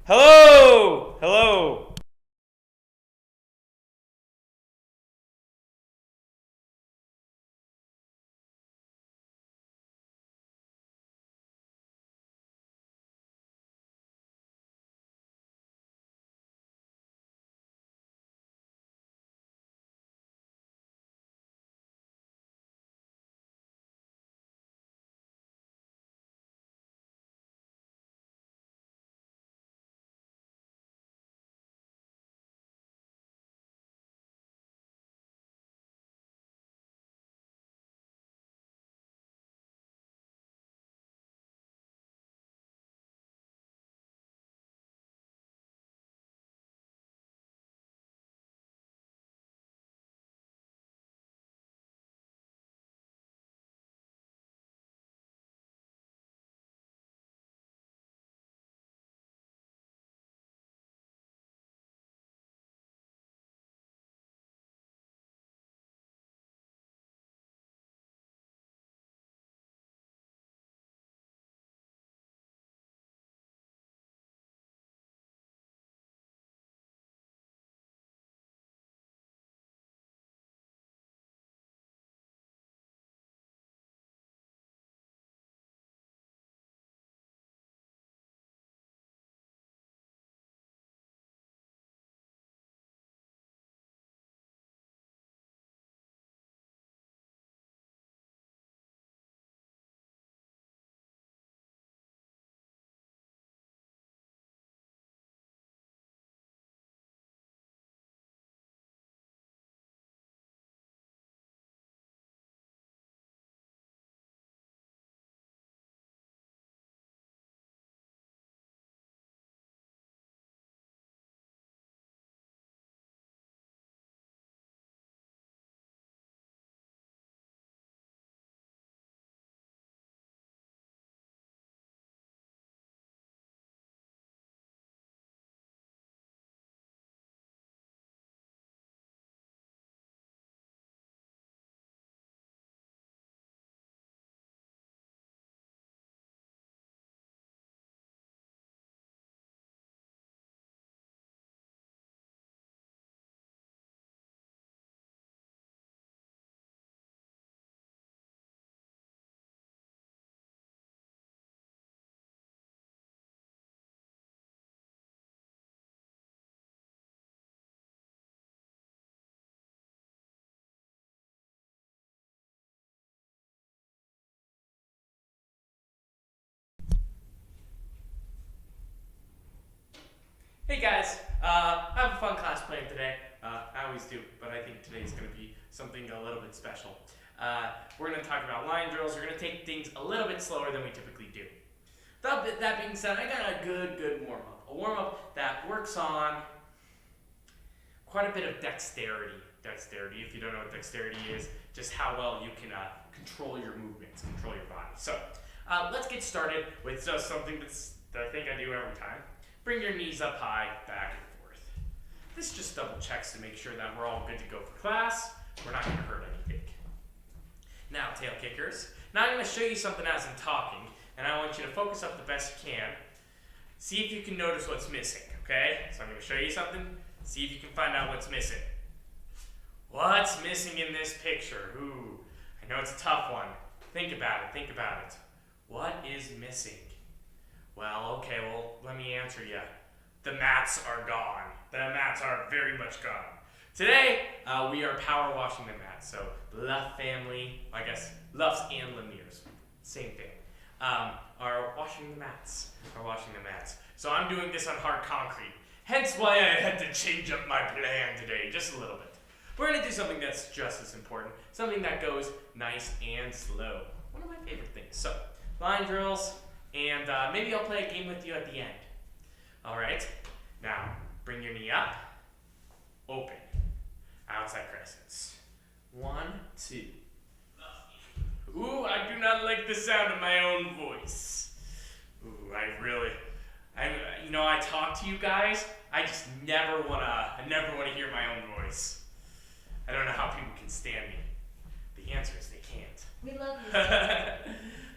Hello! Hello! Hey guys, I have a fun class planned today. I always do, but I think today's going to be something a little bit special. We're going to talk about line drills. We're going to take things a little bit slower than we typically do. That being said, I got a good warm-up. A warm-up that works on quite a bit of dexterity. Dexterity, if you don't know what dexterity is, just how well you can control your movements, control your body. So let's get started with just something that I think I do every time. Bring your knees up high, back and forth. This just double checks to make sure that we're all good to go for class. We're not going to hurt anything. Now, tail kickers. Now I'm going to show you something as I'm talking, and I want you to focus up the best you can. See if you can notice what's missing, okay? So I'm going to show you something. See if you can find out what's missing. What's missing in this picture? Ooh, I know it's a tough one. Think about it, think about it. What is missing? Well, okay, let me answer you. The mats are gone. The mats are very much gone. Today, we are power washing the mats. So, Luff family, I guess, Luffs and Lemire's, same thing, are washing the mats. So I'm doing this on hard concrete. Hence why I had to change up my plan today, just a little bit. We're gonna do something that's just as important. Something that goes nice and slow. One of my favorite things. So, line drills. And maybe I'll play a game with you at the end. All right, now bring your knee up, open, outside crescents. 1, 2. Ooh, I do not like the sound of my own voice. Ooh, I talk to you guys. I just never wanna hear my own voice. I don't know how people can stand me. The answer is they can't. We love you.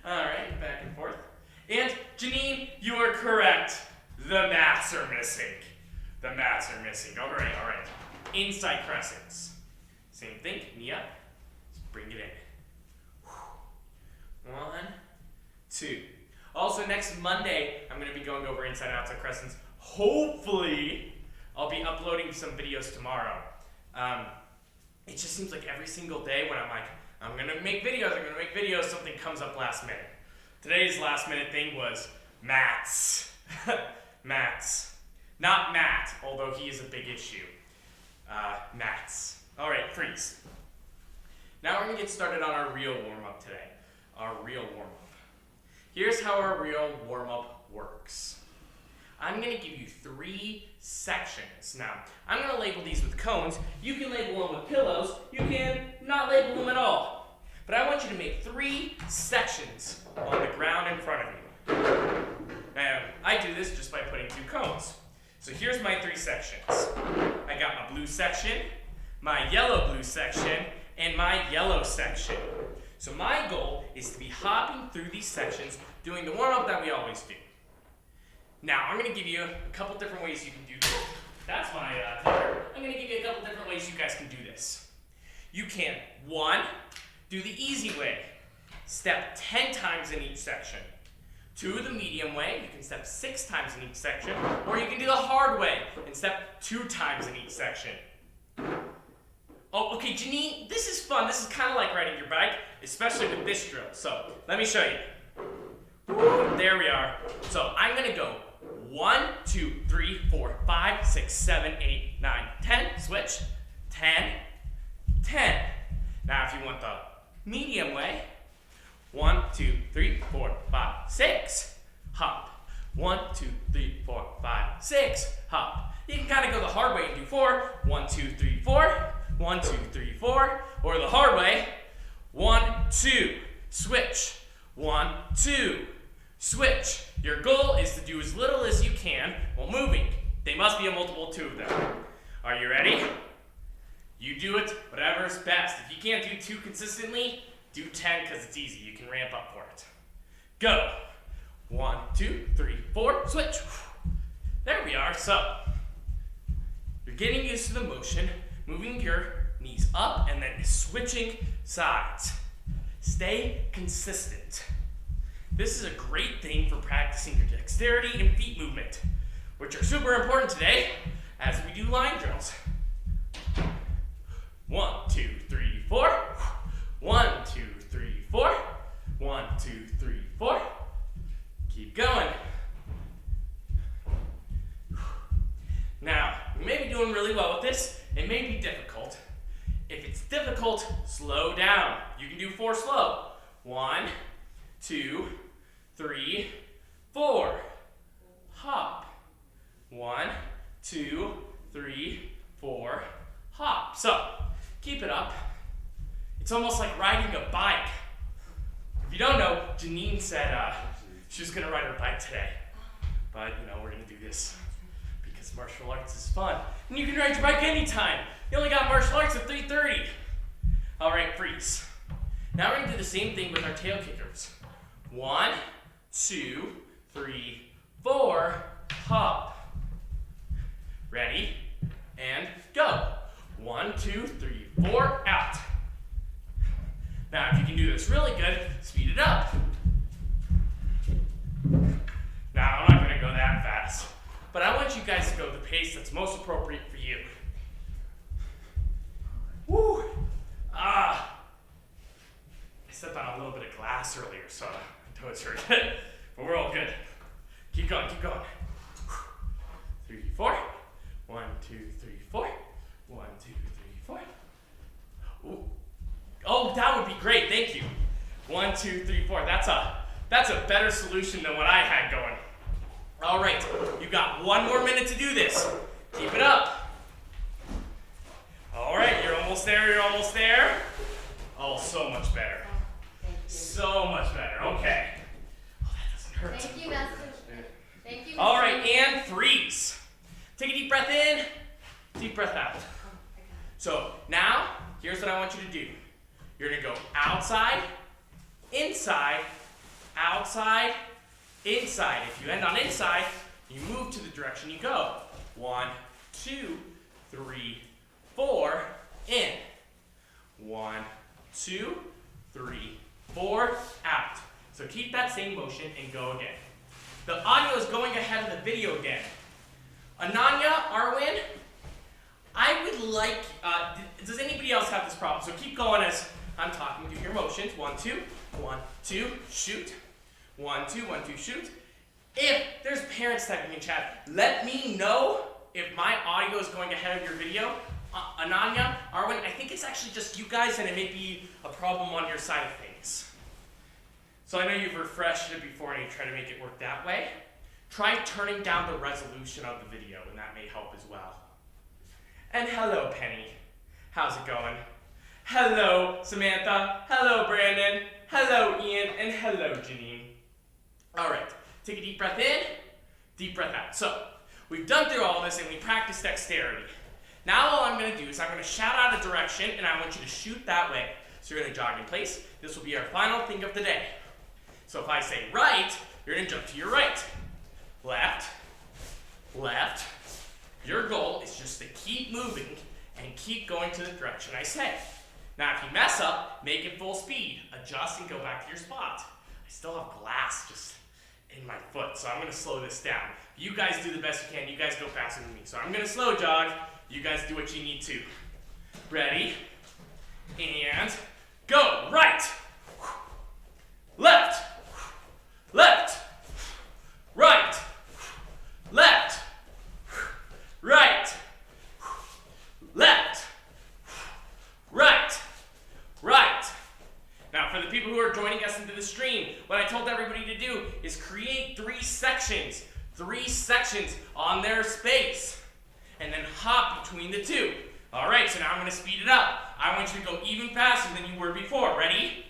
All right, back and forth. And Janine, you are correct. The mats are missing. The mats are missing. All right, all right. Inside crescents. Same thing, knee up. Let's bring it in. 1, 2. Also, next Monday, I'm going to be going over inside outside crescents. Hopefully, I'll be uploading some videos tomorrow. It just seems like every single day when I'm like, I'm going to make videos, something comes up last minute. Today's last minute thing was mats. Mats. Not Matt, although he is a big issue. Mats. All right, freeze. Now we're going to get started on our real warm-up today. Our real warm-up. Here's how our real warm-up works. I'm going to give you 3 sections. Now, I'm going to label these with cones. You can label them with pillows. You can not label them at all. But I want you to make 3 sections on the ground in front of you. Now, I do this just by putting 2 cones. So here's my 3 sections. I got my blue section, my yellow-blue section, and my yellow section. So my goal is to be hopping through these sections, doing the warm-up that we always do. Now, I'm going to give you a couple different ways you can do this. That's my ticker. I'm going to give you a couple different ways you guys can do this. You can, 1, do the easy way. Step 10 times in each section. 2, the medium way. You can step 6 times in each section. Or you can do the hard way and step 2 times in each section. Oh, okay, Janine, this is fun. This is kind of like riding your bike, especially with this drill. So, let me show you. Woo, there we are. So, I'm going to go 1, 2, 3, 4, 5, 6, 7, 8, 9, 10. Switch. 10, 10. Now, if you want the medium way, 1, 2, 3, 4, 5, 6. Hop. 1, 2, 3, 4, 5, 6. Hop. You can kind of go the hard way and do 4. 1, 2, 3, 4. 1, 2, 3, 4. Or the hard way. 1, 2. Switch. 1, 2. Switch. Your goal is to do as little as you can while moving. They must be a multiple of 2 of them. Are you ready? You do it whatever is best. If you can't do 2 consistently, do 10 because it's easy. You can ramp up for it. Go. 1, 2, 3, 4. Switch. There we are. So, you're getting used to the motion, moving your knees up and then switching sides. Stay consistent. This is a great thing for practicing your dexterity and feet movement, which are super important today as we do line drills. 1, 2, 3, 4. 1, 2, 3, 4. 1, 2, 3, 4. Keep going. Now, you may be doing really well with this. It may be difficult. If it's difficult, slow down. You can do 4 slow. 1, 2, 3, 4. Hop. 1, 2, 3, 4. Hop. So, keep it up. It's almost like riding a bike. If you don't know, Janine said she was going to ride her bike today. But, we're going to do this because martial arts is fun. And you can ride your bike anytime. You only got martial arts at 3:30. All right, freeze. Now we're going to do the same thing with our tail kickers. 1, 2, 3, 4, hop. Ready? And go. 1, 2, 3, 4, out. Now, if you can do this really good, speed it up. Now, I'm not going to go that fast, but I want you guys to go the pace that's most appropriate for you. Woo! I stepped on a little bit of glass earlier, so my toes hurt. But we're all good. Keep going, keep going. 3, 4. 1, 2, 3, 4. 1, 2, 3, 4. Ooh. Oh, that would be great. Thank you. 1, 2, 3, 4. That's a better solution than what I had going. All right, you got 1 more minute to do this. Keep it up. All right, you're almost there. You're almost there. Oh, so much better. Thank you. So much better. Okay. Oh, that doesn't hurt. Thank you, Master. Thank you. All right, and freeze. Take a deep breath in. Deep breath out. So now, here's what I want you to do. You're going to go outside, inside, outside, inside. If you end on inside, You move to the direction you go. 1, 2, 3, 4, in. 1, 2, 3, 4, out. So keep that same motion and go again. The audio is going ahead of the video again. Ananya, Arwen, I would like, does anybody else have this problem? So keep going as I'm talking. Do your motions. 1, 2, 1, 2, shoot. 1, 2, 1, 2, shoot. If there's parents typing in chat, let me know if my audio is going ahead of your video. Ananya, Arwen, I think it's actually just you guys and it may be a problem on your side of things. So I know you've refreshed it before and you try to make it work that way. Try turning down the resolution of the video and that may help as well. And hello, Penny. How's it going? Hello, Samantha. Hello, Brandon. Hello, Ian. And hello, Janine. All right, take a deep breath in, deep breath out. So we've done through all this and we practiced dexterity. Now all I'm going to do is I'm going to shout out a direction and I want you to shoot that way. So you're going to jog in place. This will be our final thing of the day. So if I say right, you're going to jump to your right. Left, left. Your goal is just to keep moving and keep going to the direction I say. Now if you mess up, make it full speed. Adjust and go back to your spot. I still have glass just in my foot, so I'm going to slow this down. You guys do the best you can. You guys go faster than me. So I'm going to slow jog. You guys do what you need to. Ready? And go. Right. Left. Left. Right. Left. Right. Left. Right. Right. Now for the people who are joining us into the stream, what I told everybody to do is create 3 sections. 3 sections on their space. And then hop between the 2. All right, so now I'm going to speed it up. I want you to go even faster than you were before. Ready?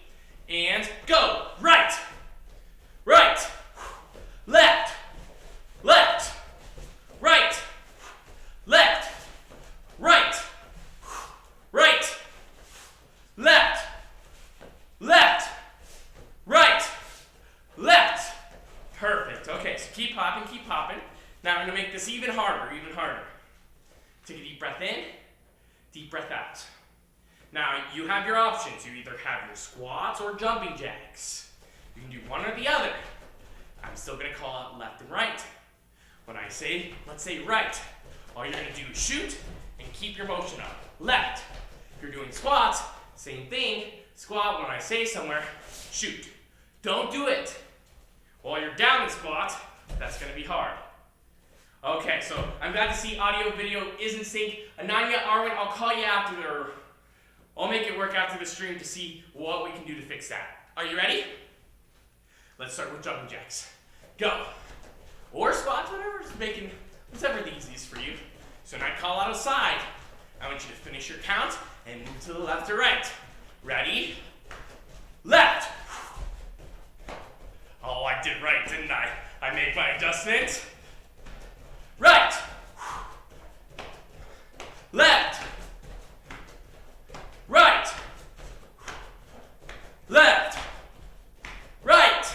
And go. Right. Right. Left. Left. Right. Left. Right. Right. Left. Left. Right. Left. Perfect. Okay, so keep hopping, keep hopping. Now I'm going to make this even harder, even harder. Take a deep breath in, deep breath out. Now you have your options. You either have your squats or jumping jacks. You can do one or the other. I'm still going to call out left and right. When I say, let's say right, all you're going to do is shoot and keep your motion up. Left. If you're doing squats, same thing. Squat, when I say somewhere, shoot. Don't do it while you're down in squat. That's going to be hard. Okay, so I'm glad to see audio video is in sync. Ananya, Arwen, I'll call you after, or I'll make it work after the stream to see what we can do to fix that. Are you ready? Let's start with jumping jacks. Go. Or squats, whatever's the easiest for you. So when I call out a side, I want you to finish your count and move to the left or right. Ready? Left. Oh, I did right, didn't I? I made my adjustment. Right. Left. Right. Left. Right.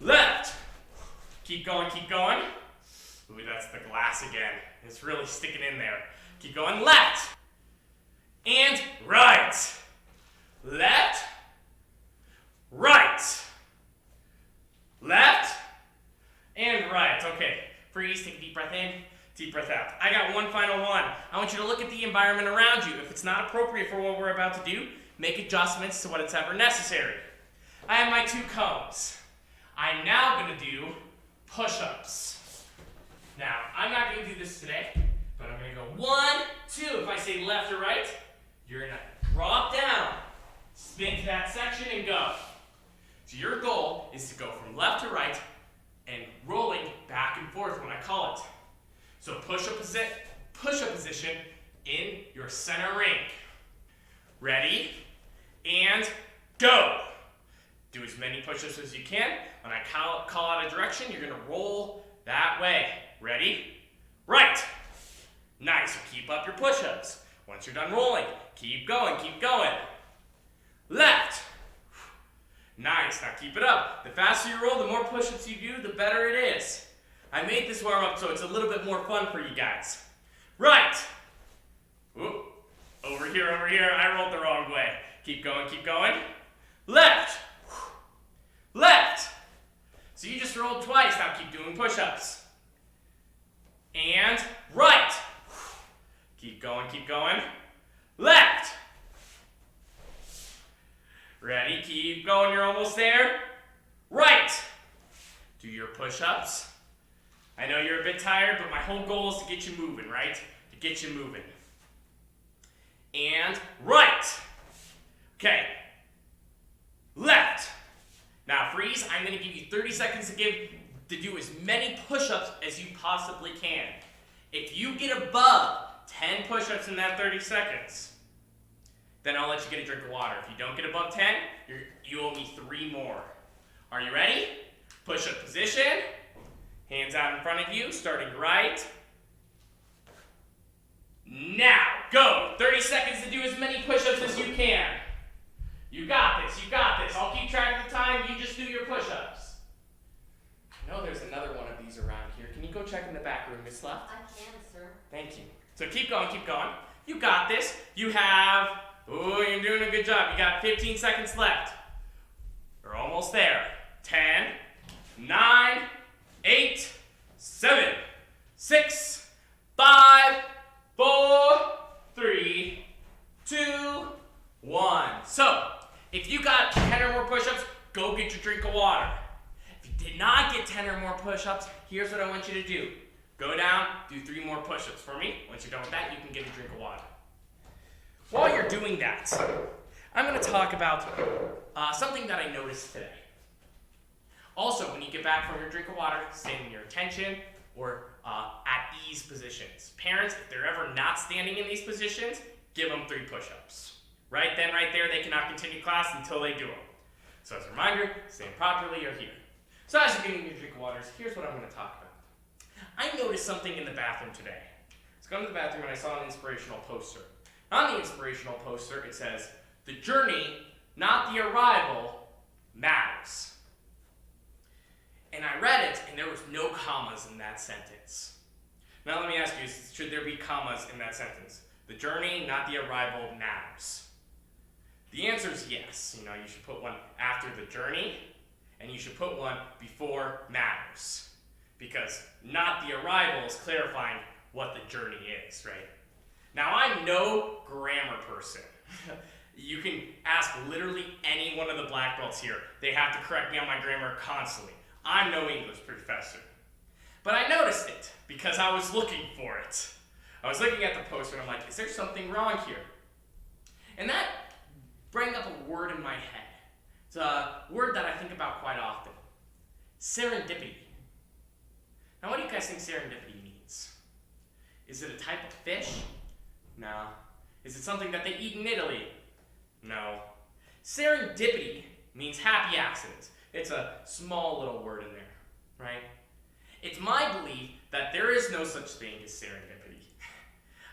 Left. Keep going, keep going. Ooh, that's the glass again. It's really sticking in there. Keep going. Left. And right. Left. Right. Left. And right. Okay. Freeze. Take a deep breath in. Deep breath out. I got one final one. I want you to look at the environment around you. If it's not appropriate for what we're about to do, make adjustments to what it's ever necessary. I have my 2 cones. I'm now going to do push-ups. Now, I'm not going to do this today, but I'm going to go 1, 2. If I say left or right, you're going to drop down, spin to that section, and go. So your goal is to go from left to right and rolling back and forth when I call it. So push-up position in your center ring. Ready? And go. Do as many push-ups as you can. When I call out a direction, you're going to roll that way. Ready? Right. Nice. So keep up your push-ups. Once you're done rolling, keep going, keep going. Left. Nice, now keep it up. The faster you roll, the more push-ups you do, the better it is. I made this warm-up so it's a little bit more fun for you guys. Right. Whoop. Over here, I rolled the wrong way. Keep going. Left. Left. So you just rolled twice, now keep doing push-ups. And right. Keep going. Left. Ready, keep going, you're almost there. Right. Do your push-ups. I know you're a bit tired, but my whole goal is to get you moving, right? To get you moving. And right. Okay. Left. Now freeze, I'm gonna give you 30 seconds to do as many push-ups as you possibly can. If you get above 10 push-ups in that 30 seconds, then I'll let you get a drink of water. If you don't get above 10, you owe me 3 more. Are you ready? Push-up position. Hands out in front of you, starting right. Now, go. 30 seconds to do as many push-ups as you can. You got this. I'll keep track of the time, you just do your push-ups. I know there's another one of these around here. Can you go check in the back room, Miss Left? I can, sir. Thank you. So keep going. You got this. You have, you're doing a good job. You got 15 seconds left. We're almost there. 10, 9, 8, 7, 6, 5, 4, 3, 2, 1. So, if you got 10 or more push-ups, go get your drink of water. If you did not get 10 or more push-ups, here's what I want you to do. Go down, do 3 more push-ups for me. Once you're done with that, you can get a drink of water. While you're doing that, I'm going to talk about something that I noticed today. Also, when you get back from your drink of water, stand in your attention or at ease positions. Parents, if they're ever not standing in these positions, give them 3 push-ups. Right then, right there, they cannot continue class until they do them. So as a reminder, stand properly or here. So as you're getting your drink of waters, here's what I'm going to talk about. I noticed something in the bathroom today. I was going to the bathroom and I saw an inspirational poster. On the inspirational poster, it says, "The journey, not the arrival, matters." And I read it, and there was no commas in that sentence. Now let me ask you, should there be commas in that sentence? The journey, not the arrival, matters. The answer is yes. You should put one after the journey, and you should put one before matters. Because not the arrival is clarifying what the journey is, right? Now, I'm no grammar person. You can ask literally any one of the black belts here. They have to correct me on my grammar constantly. I'm no English professor. But I noticed it because I was looking for it. I was looking at the poster and I'm like, is there something wrong here? And that brought up a word in my head. It's a word that I think about quite often. Serendipity. Now, what do you guys think serendipity means? Is it a type of fish? No. Is it something that they eat in Italy? No. Serendipity means happy accidents. It's a small little word in there, right? It's my belief that there is no such thing as serendipity.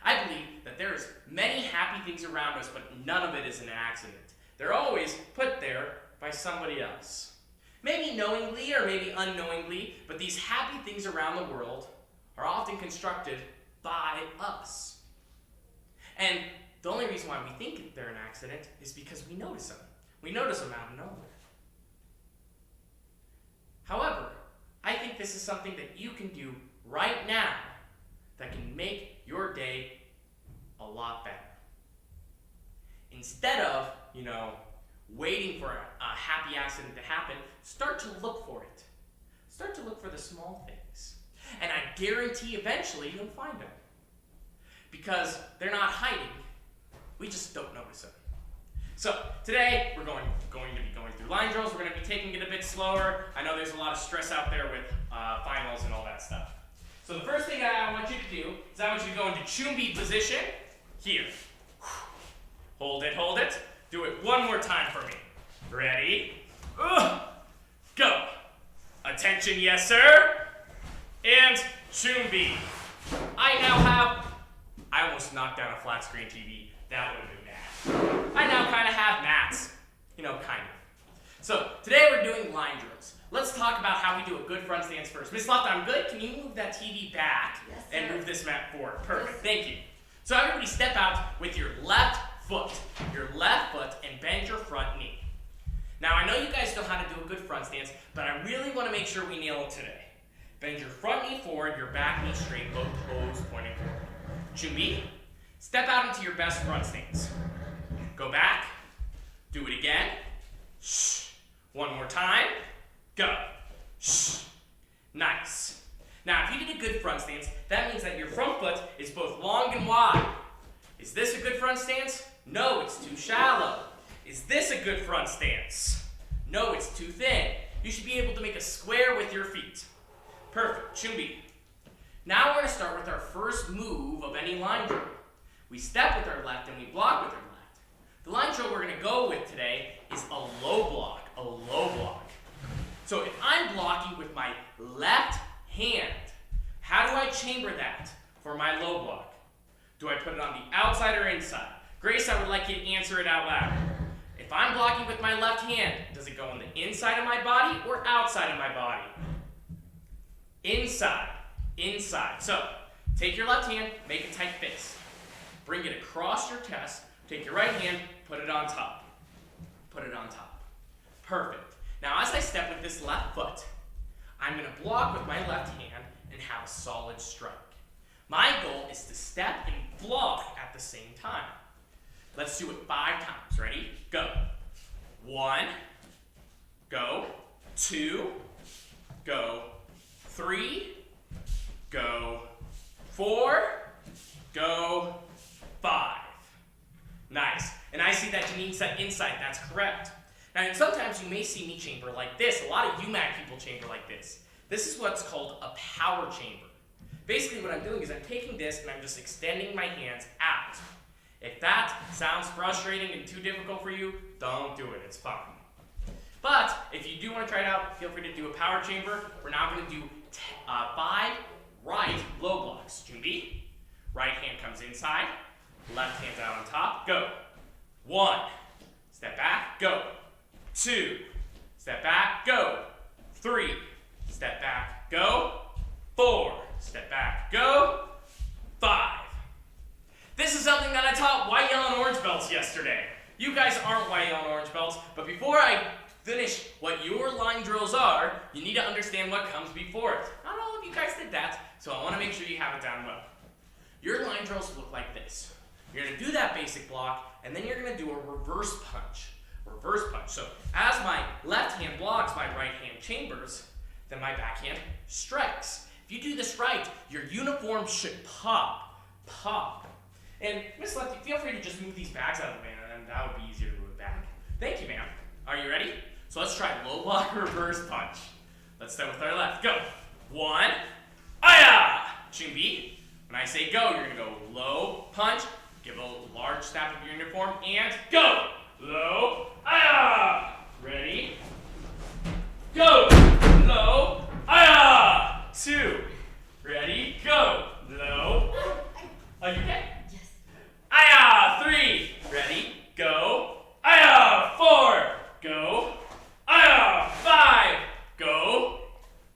I believe that there is many happy things around us, but none of it is an accident. They're always put there by somebody else. Maybe knowingly or maybe unknowingly, but these happy things around the world are often constructed by us. And the only reason why we think they're an accident is because we notice them. We notice them out of nowhere. However, I think this is something that you can do right now that can make your day a lot better. Instead of, waiting for a happy accident to happen, start to look for it. Start to look for the small things. And I guarantee eventually you'll find them. Because they're not hiding. We just don't notice them. So today we're going to be going through line drills. We're going to be taking it a bit slower. I know there's a lot of stress out there with finals and all that stuff. So the first thing I want you to do is I want you to go into chumbi position here. Hold it. Do it one more time for me. Ready? Go. Attention, yes sir. And chumbi. I almost knocked down a flat screen TV. That would have been bad. I now kind of have mats. Kind of. So today we're doing line drills. Let's talk about how we do a good front stance first. Miss Lofton, good? Can you move that TV back and move this mat forward? Perfect, thank you. So everybody step out with your left foot, and bend your front knee. Now I know you guys know how to do a good front stance, but I really want to make sure we nail it today. Bend your front knee forward, your back knee straight, both toes pointing forward. Chumbi, step out into your best front stance. Go back, do it again. Shh. One more time, go. Shh. Nice. Now if you did a good front stance, that means that your front foot is both long and wide. Is this a good front stance? No, it's too shallow. Is this a good front stance? No, it's too thin. You should be able to make a square with your feet. Perfect, Chumbi. Now we're going to start with our first move of any line drill. We step with our left and we block with our left. The line drill we're going to go with today is a low block, So if I'm blocking with my left hand, how do I chamber that for my low block? Do I put it on the outside or inside? Grace, I would like you to answer it out loud. If I'm blocking with my left hand, does it go on the inside of my body or outside of my body? Inside. So, take your left hand, make a tight fist. Bring it across your chest, take your right hand, put it on top. Perfect. Now as I step with this left foot, I'm going to block with my left hand and have a solid strike. My goal is to step and block at the same time. Let's do it 5 times. Ready? Go. 1, go. 2, go. 3, go. 4, go. 5. Nice. And I see that you need that inside. That's correct. Now, and sometimes you may see me chamber like this. A lot of UMAC people chamber like this. This is what's called a power chamber. Basically, what I'm doing is I'm taking this and I'm just extending my hands out. If that sounds frustrating and too difficult for you, don't do it. It's fine. But if you do want to try it out, feel free to do a power chamber. We're now going to do 5 right low blocks. Chumbi, right hand comes inside, left hand's out on top. Go. 1, step back, go. 2, step back, go. 3, step back, go. 4, step back, go. 5. This is something that I taught white, yellow, and orange belts yesterday. You guys aren't white, yellow, and orange belts, but before I finish what your line drills are, you need to understand what comes before it. Not all of you guys did that, so I want to make sure you have it down well. Your line drills look like this. You're going to do that basic block, and then you're going to do a reverse punch. So as my left hand blocks, my right hand chambers, then my backhand strikes. If you do this right, your uniform should pop. And Miss Lefty, feel free to just move these bags out of the way, and that would be easier to move back. Thank you, ma'am. Are you ready? So let's try low block reverse punch. Let's start with our left. Go. 1, aya! Chumbi. When I say go, you're gonna go low punch, give a large snap of your uniform, and go. Low, aya! Ready? Go. Low, aya! 2. Ready? Go. Low. Are you okay? Yes. Aya! 3. Ready? Go. Aya! 4. Go. Aya! 5. Go.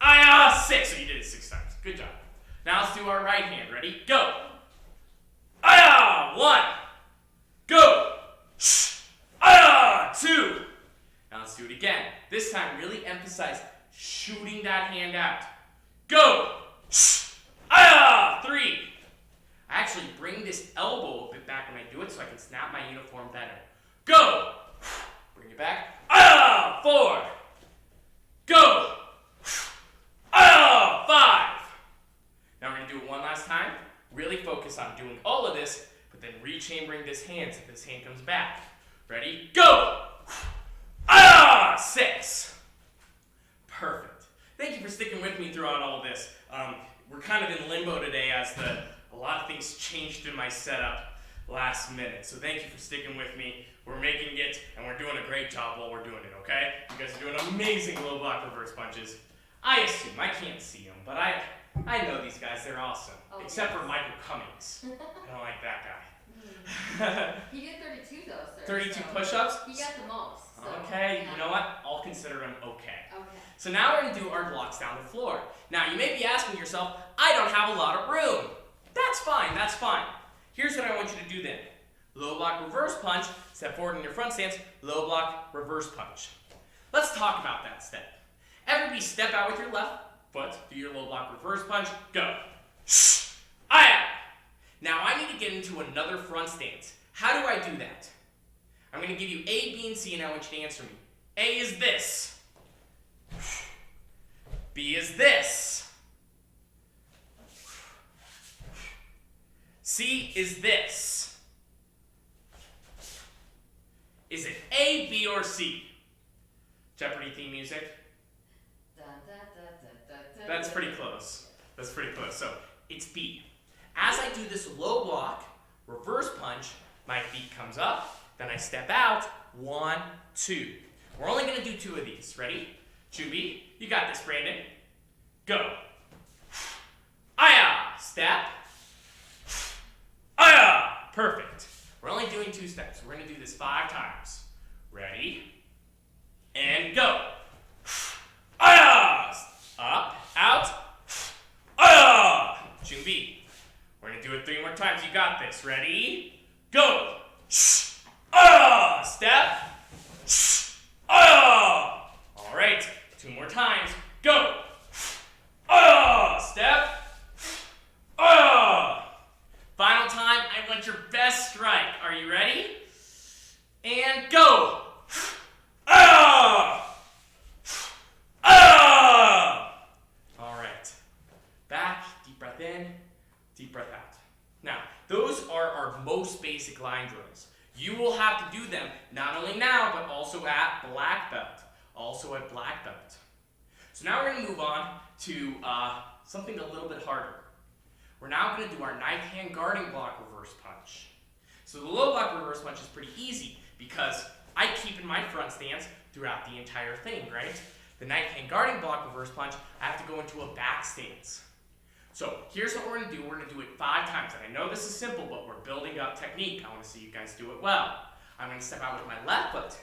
Aya! 6. So you did it 6 times. Good job. Now let's do our right hand. Ready? Go. Aya! 1. Go. Aya! 2. Now let's do it again. This time, really emphasize shooting that hand out. Go. Aya! 3. I actually bring this elbow a bit back when I do it so I can snap my uniform better. Go. Bring it back. Aya! 4. Go. Aya! 5. Now we're going to do it one last time. Really focus on doing all of this, but then rechambering this hand so this hand comes back. Ready? Go! Aya! 6. Perfect. Thank you for sticking with me throughout all this. We're kind of in limbo today as a lot of things changed in my setup last minute. So thank you for sticking with me. We're making it, and we're doing a great job while we're doing it, okay? You guys are doing amazing low block reverse punches. I assume, I can't see them, but I know these guys, they're awesome. Oh, except yes. for Michael Cummings. I don't like that guy. He did 32 though, sir. 32 so push-ups? He got the most. So, Okay, yeah. you know what? I'll consider them okay. Okay. So now we're going to do our blocks down the floor. Now you may be asking yourself, I don't have a lot of room. That's fine, that's fine. Here's what I want you to do then. Low block, reverse punch, step forward in your front stance, low block, reverse punch. Let's talk about that step. Everybody step out with your left foot, do your low block, reverse punch, go. Aya! Now I need to get into another front stance. How do I do that? I'm going to give you A, B, and C, and I want you to answer me. A is this. B is this. C is this. Is it A, B, or C? Jeopardy theme music? That's pretty close. That's pretty close. So it's B. As I do this low block, reverse punch, my feet comes up, then I step out, 1, 2. We're only going to do 2 of these. Ready? Chubi, you got this, Brandon. Go. Aya! Step. Aya! Perfect. We're only doing 2 steps. We're going to do this 5 times. Ready? And go. Aya! Up, out. Aya! Chubi. We're going to do it 3 more times. You got this. Ready? Go. Step. All right. 2 more times. Go. Step. Final time. I want your best strike. Are you ready? And go. All right. Back. Deep breath in. Deep breath out. Now, those are our most basic line drills. You will have to do them not only now, but also at black belt. So now we're going to move on to something a little bit harder. We're now going to do our knife hand guarding block reverse punch. So the low block reverse punch is pretty easy because I keep in my front stance throughout the entire thing, right? The knife hand guarding block reverse punch, I have to go into a back stance. So here's what we're going to do. We're going to do it 5 times. And I know this is simple, but we're building up technique. I want to see you guys do it well. I'm going to step out with my left foot.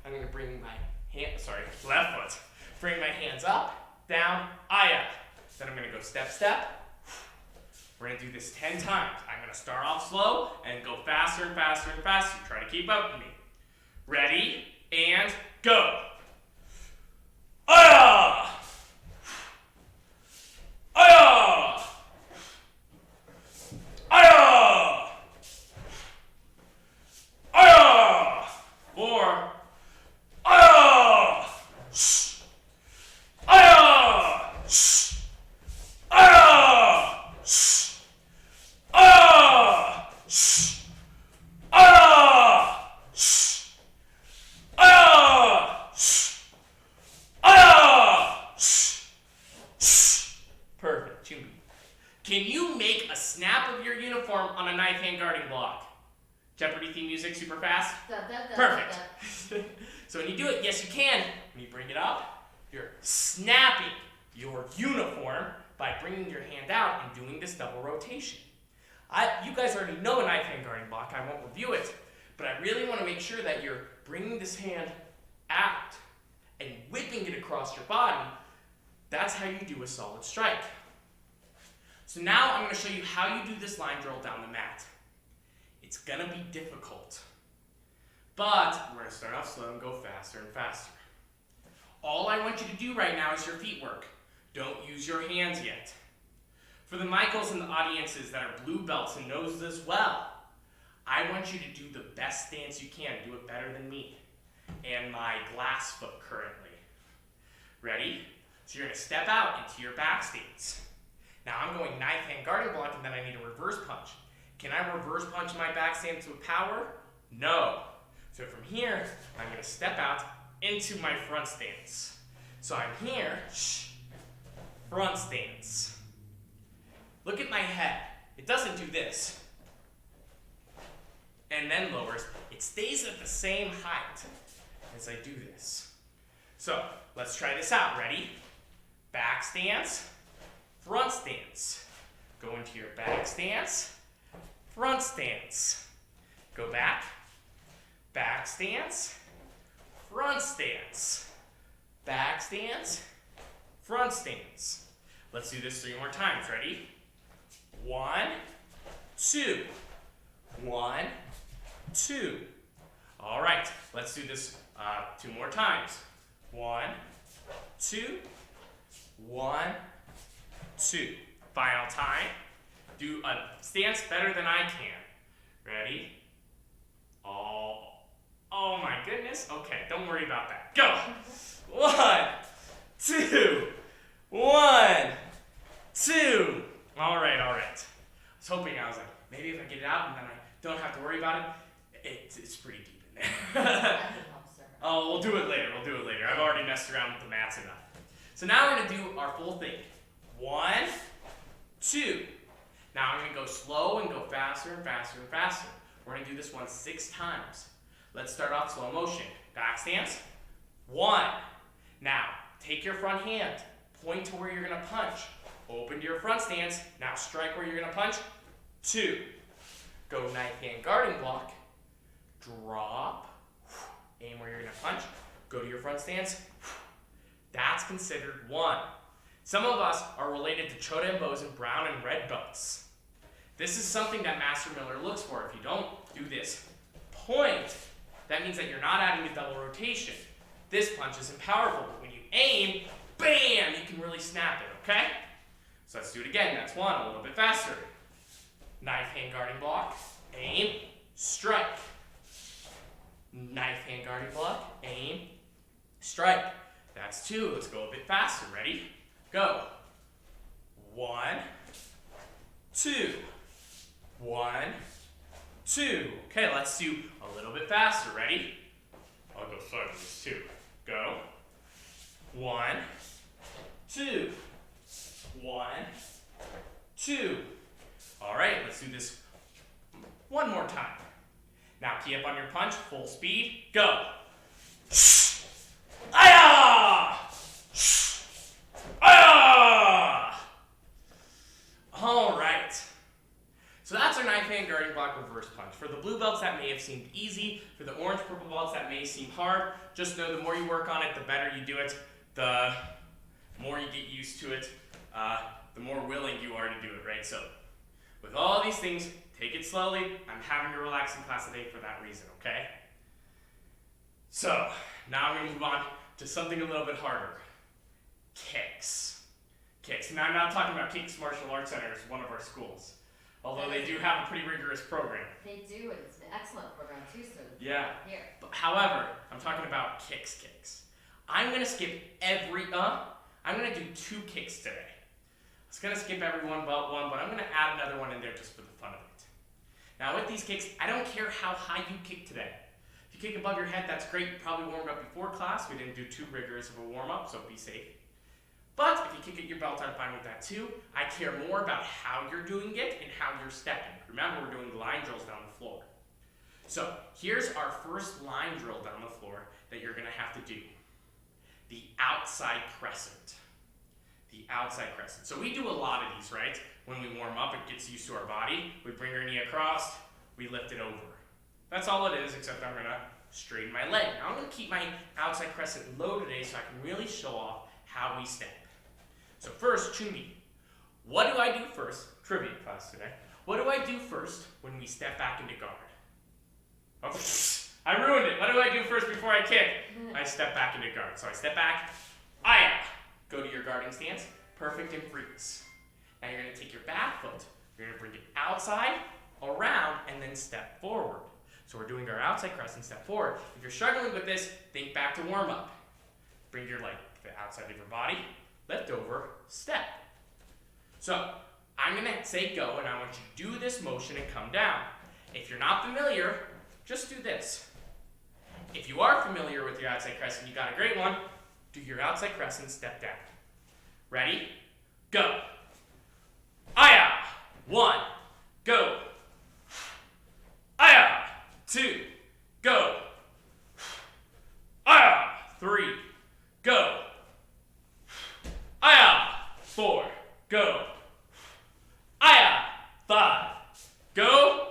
I'm going to bring my left foot. Bring my hands up, down, aya. Then I'm going to go step, step. We're going to do this 10 times. I'm going to start off slow and go faster and faster and faster. Try to keep up with me. Ready, and go. Aya! Aya! Aya! Aya! 4. Aya! Aya! Aya! Aya! Perfect. Can you make a snap of your uniform on a knife hand guarding block? Jeopardy theme music super fast? Perfect. So when you do it, yes you can. When you bring it up, you're snapping your uniform by bringing your hand out and doing this double rotation. You guys already know a knife hand guarding block. I won't review it, but I really want to make sure that you're bringing this hand out and whipping it across your body. That's how you do a solid strike. So now I'm going to show you how you do this line drill down the mat. It's going to be difficult, but we're going to start off slow and go faster and faster. All I want you to do right now is your feet work. Don't use your hands yet. For the Michaels and the audiences that are blue belts and knows this well, I want you to do the best stance you can. Do it better than me and my glass foot currently. Ready? So you're going to step out into your back stance. Now I'm going knife hand guarding block and then I need a reverse punch. Can I reverse punch my back stance with power? No. So from here, I'm going to step out into my front stance. So I'm here, front stance. Look at my head. It doesn't do this. And then lowers. It stays at the same height as I do this. So let's try this out. Ready? Back stance, front stance. Go into your back stance, front stance. Go back, back stance, front stance. back stance, front stance. Let's do this 3 more times. Ready? 1, 2. 1, 2. All right, let's do this 2 more times. 1, 2. 1, 2. Final time. Do a stance better than I can. Ready? Oh my goodness. Okay, don't worry about that. Go. 1, 2. 1, 2. All right. I was hoping, I was like, maybe if I get it out and then I don't have to worry about it. It's pretty deep in there. I can help, sir. Oh, we'll do it later. I've already messed around with the mats enough. So now we're gonna do our full thing. 1, 2. Now I'm gonna go slow and go faster and faster and faster. We're gonna do this one 6 times. Let's start off slow motion. Back stance. 1. Now, take your front hand, point to where you're gonna punch. Open to your front stance. Now strike where you're gonna punch. 2. Go knife hand guarding block. Drop. Aim where you're gonna punch. Go to your front stance. That's considered 1. Some of us are related to Chodenbos and brown and red belts. This is something that Master Miller looks for. If you don't do this point, that means that you're not adding a double rotation. This punch isn't powerful, but when you aim, bam, you can really snap it, okay? So let's do it again. That's 1, a little bit faster. Knife hand guarding block, aim, strike. Knife hand guarding block, aim, strike. That's 2. Let's go a bit faster. Ready? Go. 1, 2. 1, 2. Okay, let's do a little bit faster. Ready? I'll go sideways too. Go. 1, 2. 1, 2. All right, let's do this one more time. Now key up on your punch, full speed, go. Aya! Aya! All right. So that's our knife hand guarding block reverse punch. For the blue belts, that may have seemed easy. For the orange purple belts, that may seem hard. Just know the more you work on it, the better you do it. The more you get used to it, the more willing you are to do it, right? So with all these things, take it slowly. I'm having a relaxing class today for that reason, okay? So now I'm gonna move on to something a little bit harder. Kicks. Kicks. Now I'm not talking about Kicks Martial Arts Center, it's one of our schools. Although they do have a pretty rigorous program. They do, and it's an excellent program too, so Yeah. here. But, however, I'm talking about kicks. I'm gonna skip I'm gonna do 2 kicks today. I was gonna skip every one but one, but I'm gonna add another one in there just for the fun of it. Now with these kicks, I don't care how high you kick today. If you kick above your head, that's great. You probably warmed up before class. We didn't do too rigorous of a warm-up, so be safe. But if you kick at your belt, I'm fine with that too. I care more about how you're doing it and how you're stepping. Remember, we're doing line drills down the floor. So here's our first line drill down the floor that you're gonna have to do. The outside crescent. The outside crescent. So we do a lot of these, right? When we warm up, it gets used to our body. We bring our knee across, we lift it over. That's all it is, except I'm gonna straighten my leg. Now I'm gonna keep my outside crescent low today so I can really show off how we step. So first, Chumi, what do I do first? Trivia class today. What do I do first when we step back into guard? Oh, I ruined it. What do I do first before I kick? I step back into guard. So I step back, go to your guarding stance, perfect and freeze. Now you're gonna take your back foot, you're gonna bring it outside, around, and then step forward. So we're doing our outside crescent, step forward. If you're struggling with this, think back to warm up. Bring your leg to the outside of your body, lift over, step. So I'm gonna say go, and I want you to do this motion and come down. If you're not familiar, just do this. If you are familiar with your outside crescent, you got a great one. Do your outside crescent, step down. Ready? Go. Aya. 1, go. Aya. 2, go. Aya. 3, go. Aya. 4, go. Aya. 5, go.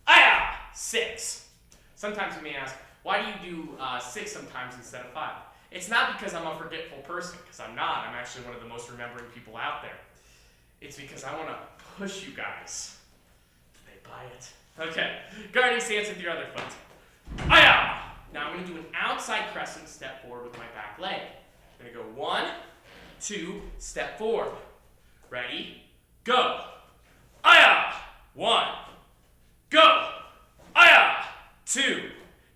Aya. 6. Sometimes you may ask, why do you do 6 sometimes instead of 5? It's not because I'm a forgetful person, because I'm not. I'm actually one of the most remembering people out there. It's because I want to push you guys. Do they buy it? Okay, guarding stance with your other foot. Aya! Now I'm going to do an outside crescent step forward with my back leg. I'm going to go 1, 2, step forward. Ready? Go! Aya! 1. Go! Aya! 2.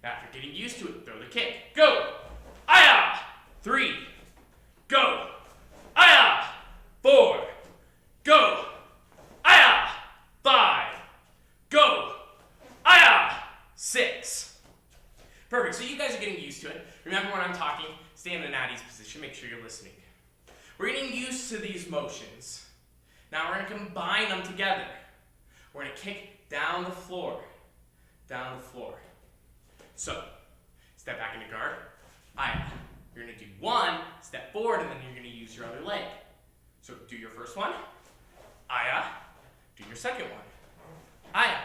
Now if you're getting used to it, throw the kick. Go! Aya! 3. Go! Aya! 4. Go! Aya! 5. Go! Aya! 6. Perfect. So you guys are getting used to it. Remember when I'm talking, stay in the natty's position. Make sure you're listening. We're getting used to these motions. Now we're going to combine them together. We're going to kick down the floor. Down the floor. So, step back into guard. Aya. You're going to do 1, step forward, and then you're going to use your other leg. So do your first one. Aya. Do your second one. Aya.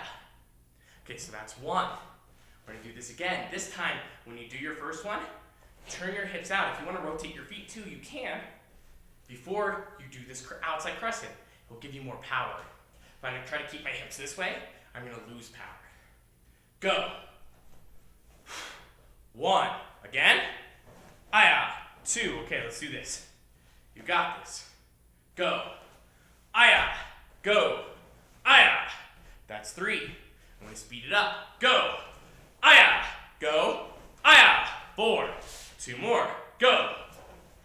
Okay, so that's 1. We're going to do this again. This time, when you do your first one, turn your hips out. If you want to rotate your feet too, you can. Before you do this outside crescent, it will give you more power. If I'm going to try to keep my hips this way, I'm going to lose power. Go. 1. Again. Aya. 2. Okay, let's do this. You got this. Go. Aya. Go. Aya. That's 3. I'm going to speed it up. Go. Aya. Go. Aya. 4. 2 more. Go.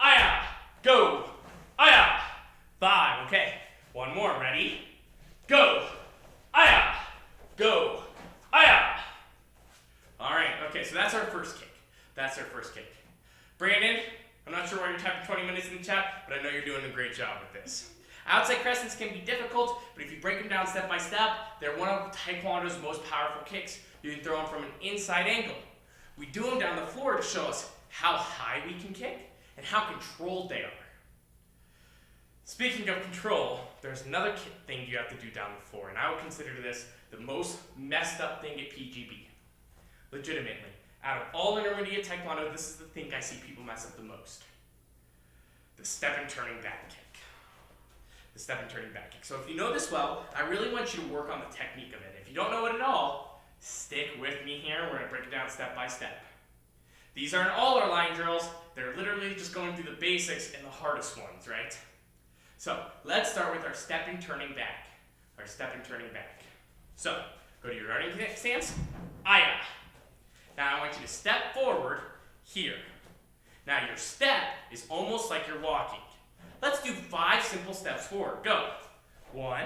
Aya. Go. Aya. 5. Okay. 1 more. Ready? Go. Aya. Go. Aya. All right. Okay, so that's our first kick. That's our first kick. Brandon, I'm not sure why you're typing 20 minutes in the chat, but I know you're doing a great job with this. Outside crescents can be difficult, but if you break them down step by step, they're one of Taekwondo's most powerful kicks. You can throw them from an inside angle. We do them down the floor to show us how high we can kick and how controlled they are. Speaking of control, there's another thing you have to do down the floor, and I would consider this the most messed up thing at PGB. Legitimately. Out of all intermediate Taekwondo, this is the thing I see people mess up the most. The step and turning back kick. The step and turning back kick. So if you know this well, I really want you to work on the technique of it. If you don't know it at all, stick with me here. We're going to break it down step by step. These aren't all our line drills. They're literally just going through the basics and the hardest ones, right? So let's start with our step and turning back. Our step and turning back. So go to your guarding stance. Aya. Now I want you to step forward here. Now your step is almost like you're walking. Let's do 5 simple steps forward. Go. 1.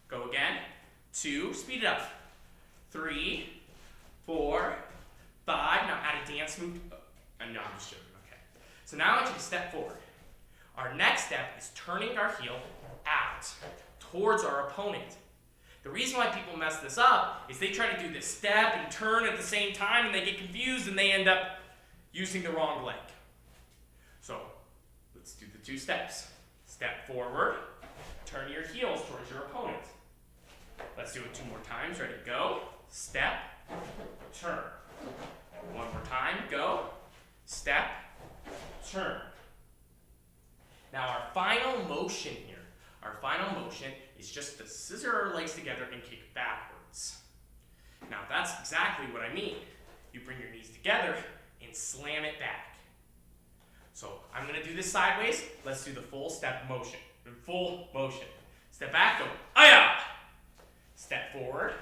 Go again. 2. Speed it up. 3. 4. 5. Now add a dance move. No, I'm just joking. Okay. So now I want you to step forward. Our next step is turning our heel out towards our opponent. The reason why people mess this up is they try to do this step and turn at the same time and they get confused and they end up using the wrong leg. So let's do the 2 steps. Step forward, turn your heels towards your opponent. Let's do it 2 more times. Ready? Go. Step, turn. 1 more time. Go. Step, turn. Now our final motion here, is just to scissor our legs together and kick backwards. Now that's exactly what I mean. You bring your knees together and slam it back. So I'm going to do this sideways. Let's do the full step motion. Full motion. Step back, go. Aya! Step forward.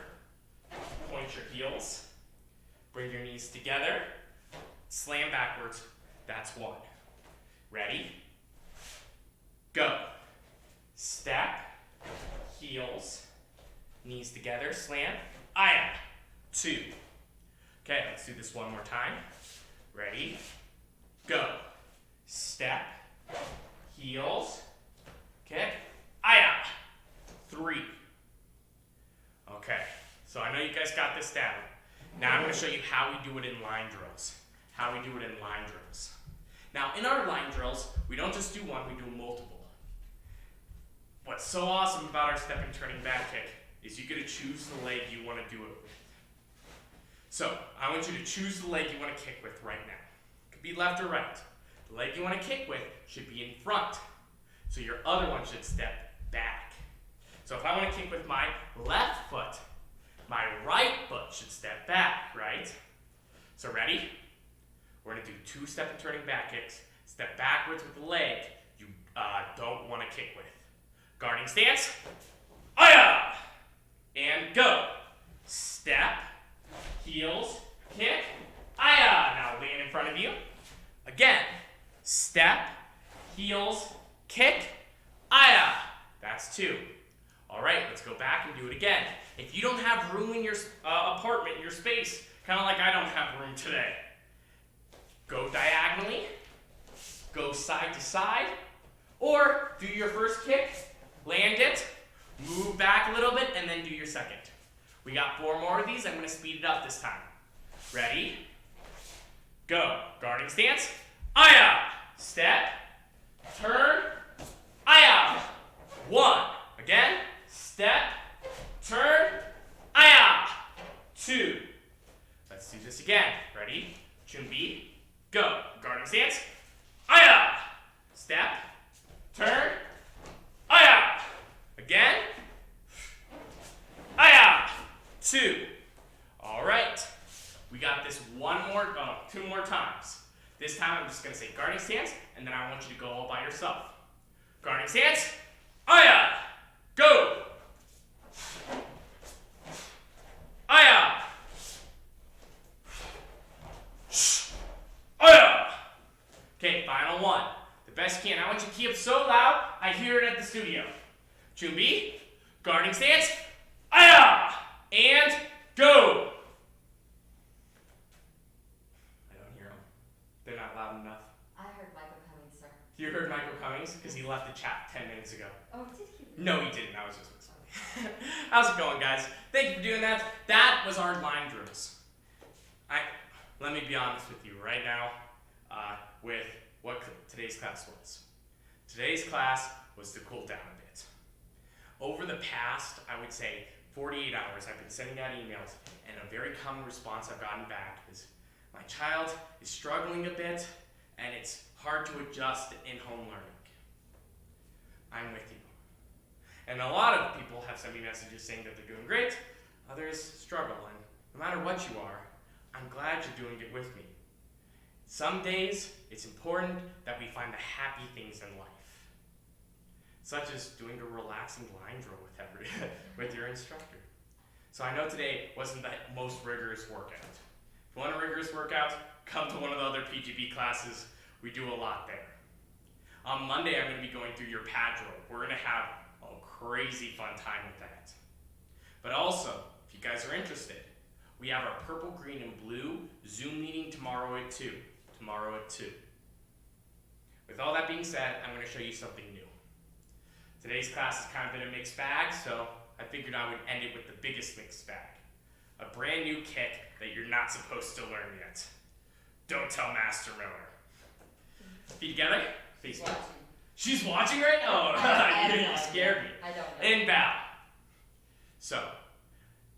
Point your heels. Bring your knees together. Slam backwards. That's 1. Ready? Go. Step. Heels. Knees together. Slam. Aya. 2. Okay, let's do this 1 more time. Ready? Go. Step. Heels. Kick. Aya. 3. Okay, so I know you guys got this down. Now I'm going to show you how we do it in line drills. Now in our line drills, we don't just do 1, we do multiple. What's so awesome about our step and turning back kick is you get to choose the leg you want to do it with. So I want you to choose the leg you want to kick with right now. It could be left or right. the leg you want to kick with should be in front. So your other one should step back. So if I want to kick with my left foot, my right foot should step back, right? So ready? We're going to do 2 step and turning back kicks. Step backwards with the leg you don't want to kick with. Guarding stance. Aya! And go. Step, heels, kick, aya! Now land in front of you. Again. Step, heels, kick, aya! That's 2. All right, let's go back and do it again. If you don't have room in your apartment, your space, kind of like I don't have room today, go diagonally, go side to side, or do your first kick, land it, move back a little bit, and then do your second. We got 4 more of these. I'm going to speed it up this time. Ready? Go. Guarding stance. Aya! Step, turn, aya! 1. Again. Step, turn, aya! 2. Let's do this again. Ready? Junbi, go. Guarding stance, aya! Step, turn, aya! Again, aya! 2. All right. We got this 2 more times. This time I'm just going to say guarding stance, and then I want you to go all by yourself. Guarding stance, aya! Go! Aya! Aya! Okay, final one. The best you can. I want you to keep it so loud I hear it at the studio. Junbi, guarding stance, aya! And go! I don't hear them. They're not loud enough. I heard Michael Cummings, sir. You heard Michael Cummings? Because he left the chat 10 minutes ago. Oh, did he? No, he didn't. I was just excited. How's it going, guys? Thank you for doing that. That was our line drills. Let me be honest with you right now with what today's class was. Today's class was to cool down a bit. Over the past, I would say, 48 hours, I've been sending out emails, and a very common response I've gotten back is, my child is struggling a bit, and it's hard to adjust in-home learning. I'm with you. And a lot of people have sent me messages saying that they're doing great, others struggle, and no matter what you are, I'm glad you're doing it with me. Some days, it's important that we find the happy things in life, such as doing a relaxing line drill with your instructor. So I know today wasn't the most rigorous workout. If you want a rigorous workout, come to one of the other PGB classes. We do a lot there. On Monday, I'm going to be going through your pad drill. We're going to have a crazy fun time with that. But also, if you guys are interested, we have our purple, green, and blue Zoom meeting tomorrow at 2. With all that being said, I'm going to show you something new. Today's class has kind of been a mixed bag, so I figured I would end it with the biggest mixed bag. A brand new kick that you're not supposed to learn yet. Don't tell Master Miller. Feet together, face down. She's watching right now? Oh, you scared me. I don't know. And bow. So,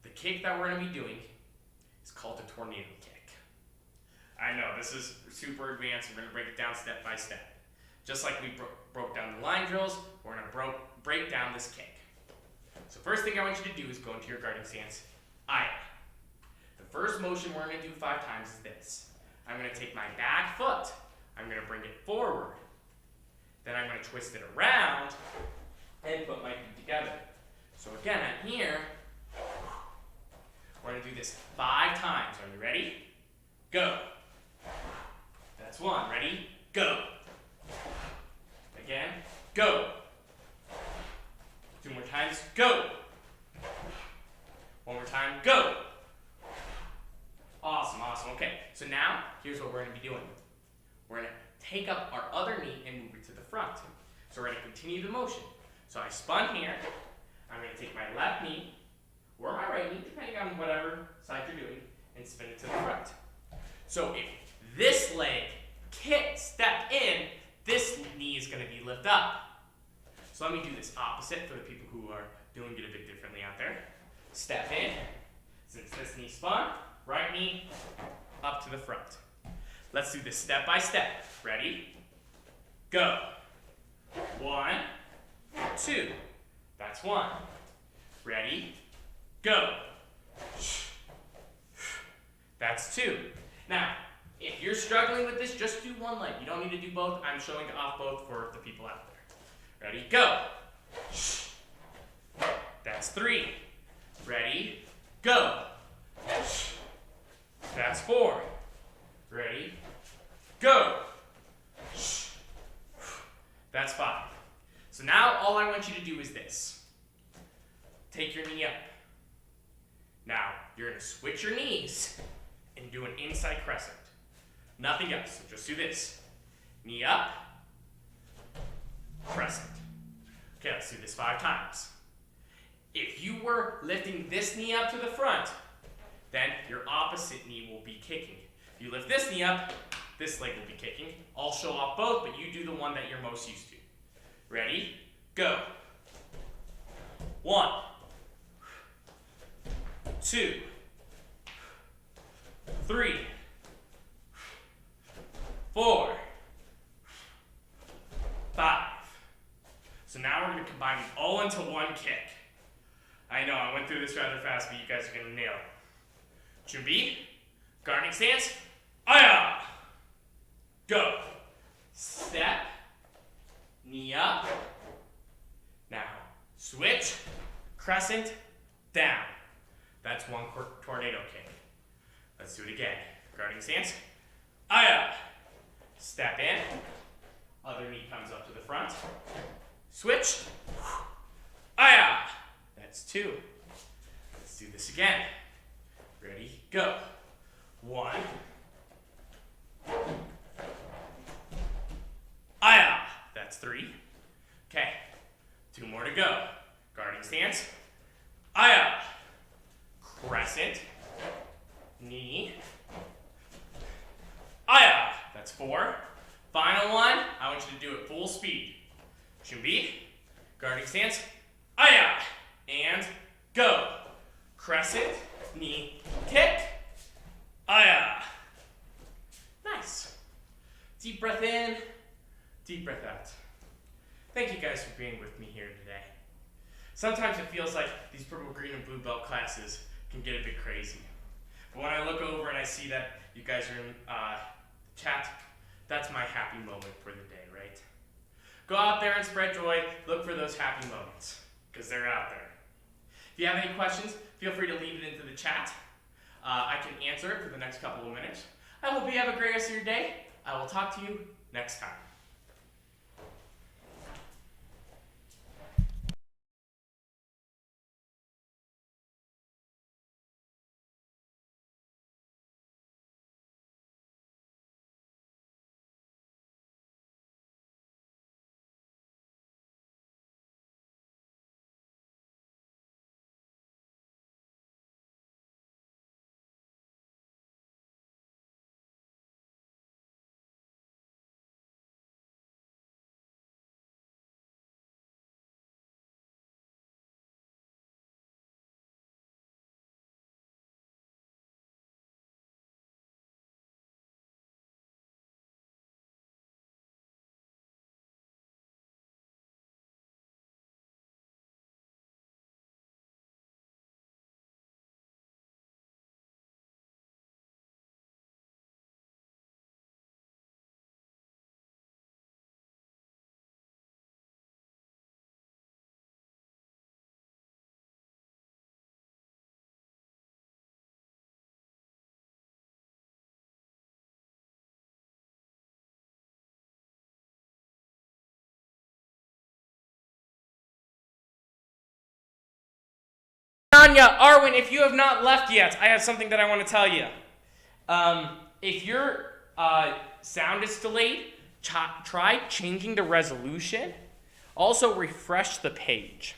the kick that we're going to be doing is called a tornado kick. I know, this is super advanced. We're going to break it down step by step. Just like we broke down the line drills, we're going to break down this kick. So first thing I want you to do is go into your guarding stance, aya. The first motion we're going to do 5 times is this. I'm going to take my back foot, I'm going to bring it forward, then I'm going to twist it around and put my feet together. So again, I'm here. We're going to do this 5 times. Are you ready? Go. That's 1. Ready? Go. Again. Go. 2 more times. Go. 1 more time. Go. Awesome, awesome. Okay, so now here's what we're going to be doing. We're going to take up our other knee and move it to the front. So we're going to continue the motion. So I spun here. I'm going to take my left knee or my right knee, depending on whatever side you're doing, and spin it to the front. So if this leg step in, this knee is going to be lift up. So let me do this opposite for the people who are doing it a bit differently out there. Step in. Since this knee spun, right knee up to the front. Let's do this step by step. Ready? go. 1, 2. That's 1. Ready, go. That's 2. Now, if you're struggling with this, just do one leg. You don't need to do both. I'm showing off both for the people out there. Ready, go. That's 3. Ready, go. That's 4. Ready, go. That's 5. So now all I want you to do is this. Take your knee up. Now, you're going to switch your knees and do an inside crescent. Nothing else, so just do this. Knee up, crescent. Okay, let's do this 5 times. If you were lifting this knee up to the front, then your opposite knee will be kicking. If you lift this knee up, this leg will be kicking. I'll show off both, but you do the one that you're most used to. Ready, go. 1, 2, 3, 4, 5. So now we're going to combine them all into one kick. I know, I went through this rather fast, but you guys are going to nail it. 준비, guarding stance, aya! Go. Step, knee up. Now, switch, crescent, down. That's one tornado kick. Let's do it again. Guarding stance, aya! Step in, other knee comes up to the front. Switch, aya! That's 2. Let's do this again. Ready, go. 1. Aya! That's 3. Okay, 2 more to go. Guarding stance. Aya! Crescent. Knee. Aya! That's 4. Final one, I want you to do it full speed. 준비. Guarding stance. Aya! And go. Crescent, knee, kick. Aya. Nice. Deep breath in, deep breath out. Thank you guys for being with me here today. Sometimes it feels like these purple, green, and blue belt classes can get a bit crazy. But when I look over and I see that you guys are in chat, that's my happy moment for the day, right? Go out there and spread joy. Look for those happy moments, because they're out there. If you have any questions, feel free to leave it into the chat. I can answer it for the next couple of minutes. I hope you have a great rest of your day. I will talk to you next time. Anya, Arwen, if you have not left yet, I have something that I want to tell you. If your sound is delayed, try changing the resolution. Also, refresh the page.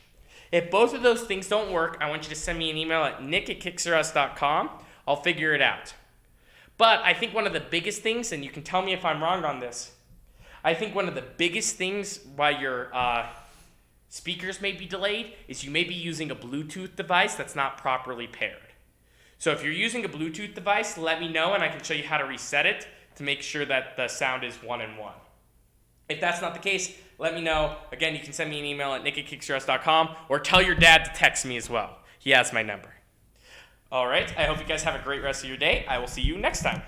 If both of those things don't work, I want you to send me an email at nick@kicksRus.com. I'll figure it out. But I think one of the biggest things, and you can tell me if I'm wrong on this, I think one of the biggest things why your speakers may be delayed is you may be using a Bluetooth device that's not properly paired. So if you're using a Bluetooth device, let me know and I can show you how to reset it to make sure that the sound is 1 and 1. If that's not the case, let me know. Again, you can send me an email at nick@kicksrus.com or tell your dad to text me as well. He has my number. All right, I hope you guys have a great rest of your day. I will see you next time.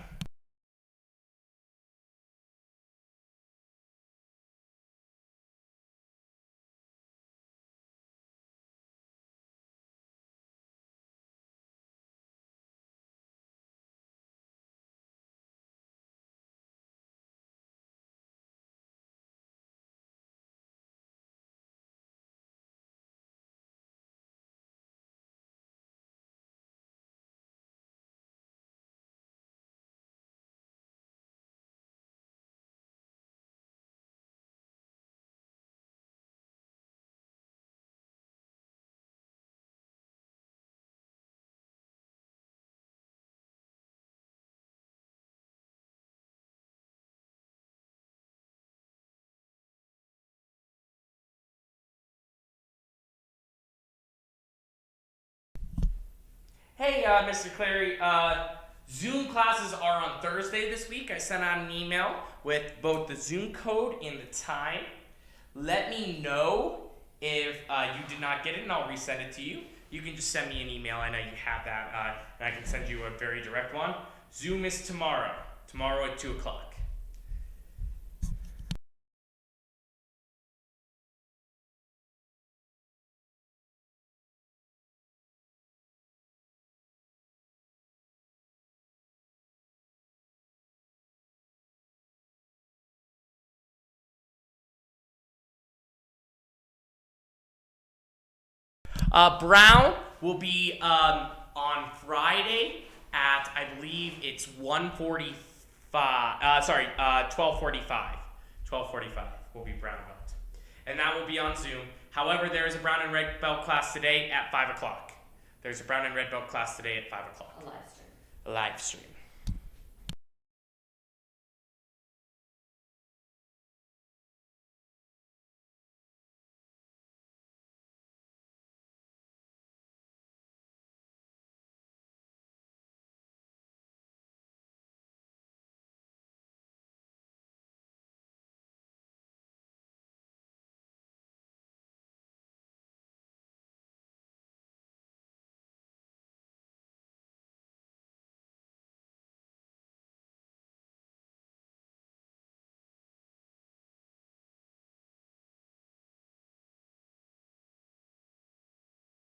Hey, Mr. Clary. Zoom classes are on Thursday this week. I sent out an email with both the Zoom code and the time. Let me know if you did not get it, and I'll resend it to you. You can just send me an email. I know you have that, and I can send you a very direct one. Zoom is tomorrow at 2 o'clock. Brown will be on Friday at, I believe it's 1:45. 12:45. 12:45 will be brown belt, and that will be on Zoom. However, there is a brown and red belt class today at 5 o'clock. There's a brown and red belt class today at 5 o'clock. A live stream. A live stream.